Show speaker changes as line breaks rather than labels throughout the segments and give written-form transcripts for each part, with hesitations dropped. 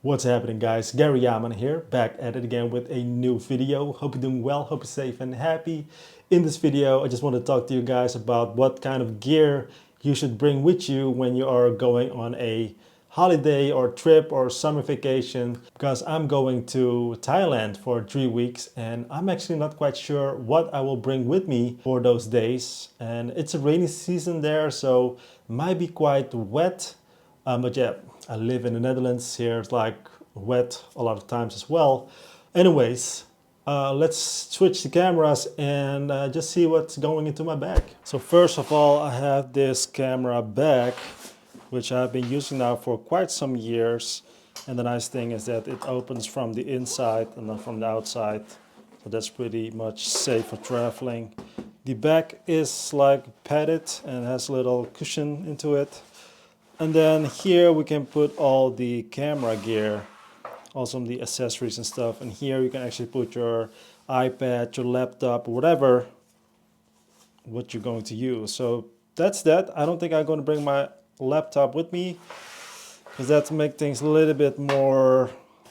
What's happening, guys? Gary Jahman here, back at it again with a new video. Hope you're doing well, hope you're safe and happy. In this video, I just want to talk to you guys about what kind of gear you should bring with you when you are going on a holiday or trip or summer vacation, because I'm going to Thailand for 3 weeks and I'm actually not quite sure what I will bring with me for those days. And it's a rainy season there, so it might be quite wet. But yeah, I live in the Netherlands. Here it's like wet a lot of times as well. Anyways, let's switch the cameras and just see what's going into my bag. So first of all, I have this camera bag, which I've been using now for quite some years. And the nice thing is that it opens from the inside and not from the outside. So that's pretty much safe for traveling. The back is like padded and has a little cushion into it. And then here we can put all the camera gear, also the accessories and stuff. And here you can actually put your iPad, your laptop, whatever what you're going to use. So that's that. I don't think I'm going to bring my laptop with me because that makes things a little bit more,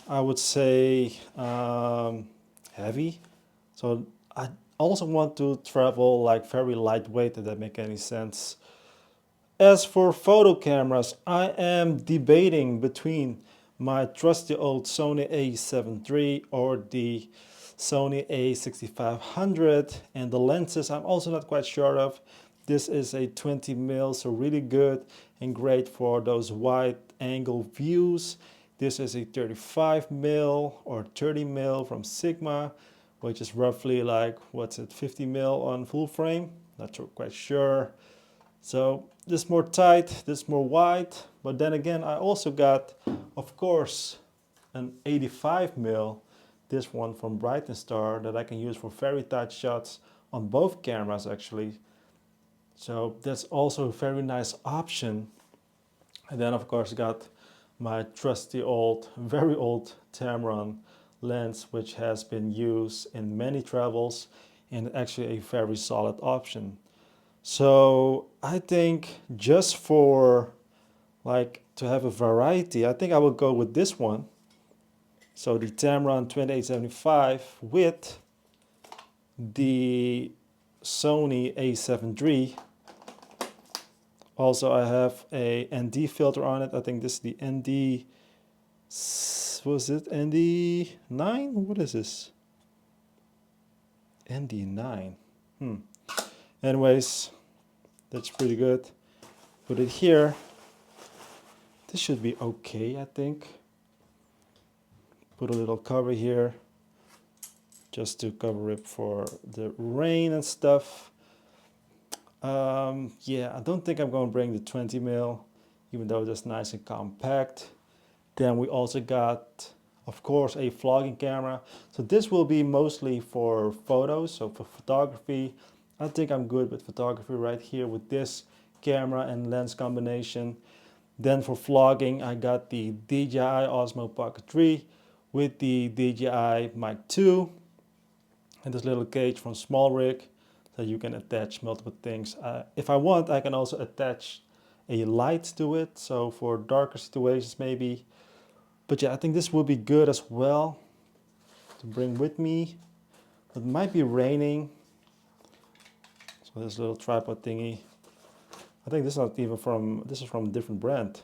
I would say, heavy. So I also want to travel like very lightweight, if that makes any sense. As for photo cameras, I am debating between my trusty old Sony A7 III or the Sony A6500, and the lenses I'm also not quite sure of. This is a 20mm, so really good and great for those wide angle views. This is a 35mm or 30mm from Sigma, which is roughly like, what's it, 50mm on full frame? Not quite sure. So this more tight, this more wide, but then again I also got, of course, an 85mm, this one from Bright & Star, that I can use for very tight shots on both cameras actually. So that's also a very nice option. And then of course got my trusty old, very old Tamron lens, which has been used in many travels and actually a very solid option. So I think just for like to have a variety, I think I will go with this one. So the Tamron 2875 with the Sony A7 III. Also I have a ND filter on it. I think this is the ND, was it ND9? What is this? ND9. Anyways, that's pretty good. Put it here. This should be okay, I think. Put a little cover here just to cover it for the rain and stuff. Yeah, I don't think I'm going to bring the 20mm, even though that's nice and compact. Then we also got, of course, a vlogging camera. So this will be mostly for photos, so for photography. I think I'm good with photography right here with this camera and lens combination. Then for vlogging, I got the DJI Osmo Pocket 3 with the DJI Mic 2 and this little cage from Small Rig, so you can attach multiple things. If I want, I can also attach a light to it, so for darker situations maybe. But yeah, I think this will be good as well to bring with me. It might be raining, so this little tripod thingy. I think this is not even from, this is from a different brand.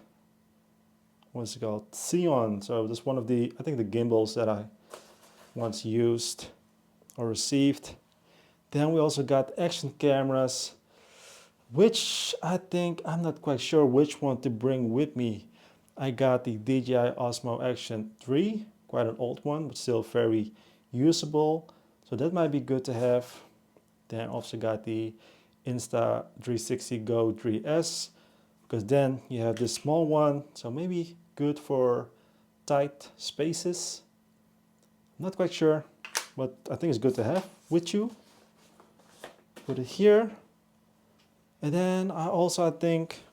What's it called? Xeon. So this is one of the, I think the gimbals that I once used or received. Then we also got action cameras, which I think, I'm not quite sure which one to bring with me. I got the DJI Osmo Action 3, quite an old one, but still very usable. So that might be good to have. Then also got the Insta360 Go 3S, because then you have this small one, so maybe good for tight spaces. Not quite sure, but I think it's good to have with you. Put it here. And then I think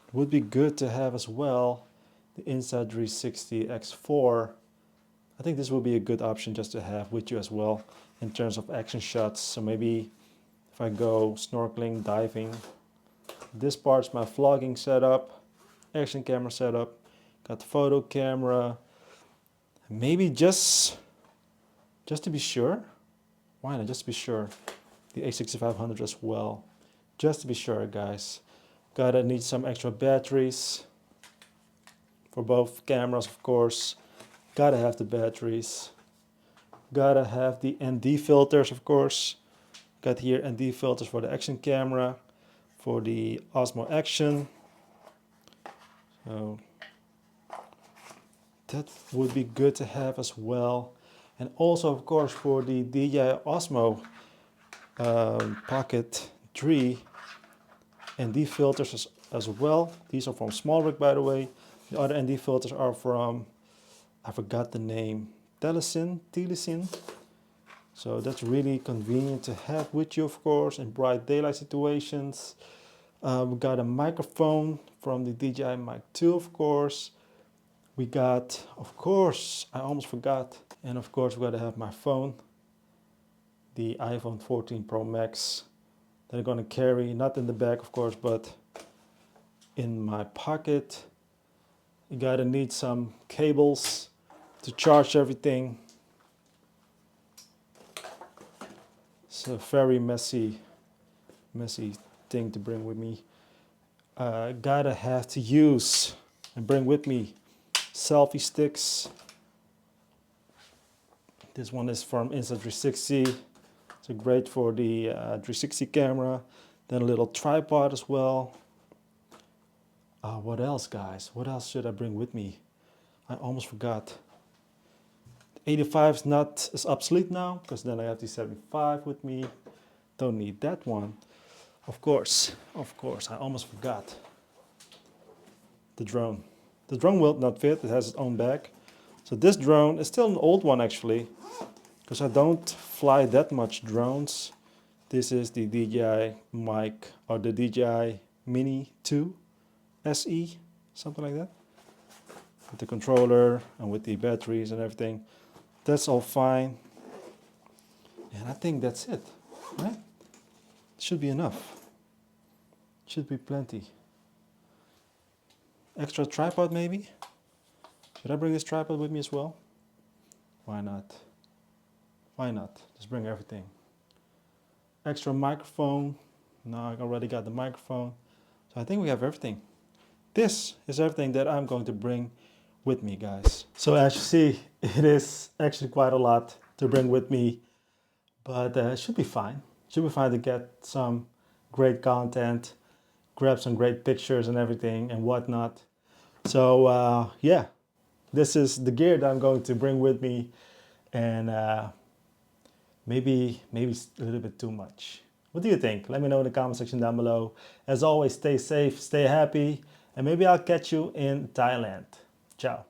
it would be good to have as well the Insta360 X4. I think this will be a good option just to have with you as well in terms of action shots. So maybe if I go snorkeling, diving, this part's my vlogging setup, action camera setup. got the photo camera. Maybe just to be sure. Why not? Just to be sure. The A6500 as well. Just to be sure, guys. Gotta need some extra batteries for both cameras, of course. Gotta have the batteries. Gotta have the ND filters, of course. Got here ND filters for the action camera, for the Osmo Action. So that would be good to have as well. And also, of course, for the DJI Osmo Pocket 3 ND filters as well. These are from Smallrick, by the way. The other ND filters are from, I forgot the name, Telesin. So that's really convenient to have with you, of course, in bright daylight situations. We got a microphone from the DJI Mic 2, of course. We got, of course, I almost forgot. And of course, we got to have my phone, the iPhone 14 Pro Max, that I'm going to carry, not in the bag, of course, but in my pocket. You got to need some cables to charge everything. It's a very messy thing to bring with me. Gotta have to use and bring with me selfie sticks. This one is from Insta360. It's great for the 360 camera. Then a little tripod as well. What else, guys? What else should I bring with me? I almost forgot. 85 is obsolete now, because then I have the 75 with me. Don't need that one. Of course, I almost forgot. The drone. The drone will not fit, it has its own bag. So this drone is still an old one actually, because I don't fly that much drones. This is the DJI Mic, or the DJI Mini 2 SE, something like that. With the controller and with the batteries and everything. That's all fine. And I think that's it, right? Should be enough. Should be plenty. Extra tripod maybe? Should I bring this tripod with me as well? Why not? Why not? Just bring everything. Extra microphone. No, I already got the microphone. So I think we have everything. This is everything that I'm going to bring with me, guys. So as you see, it is actually quite a lot to bring with me, but it should be fine. Should be fine to get some great content, grab some great pictures and everything and whatnot. So yeah, this is the gear that I'm going to bring with me, and maybe a little bit too much. What do you think? Let me know in the comment section down below. As always, stay safe, stay happy, and maybe I'll catch you in Thailand. Ciao.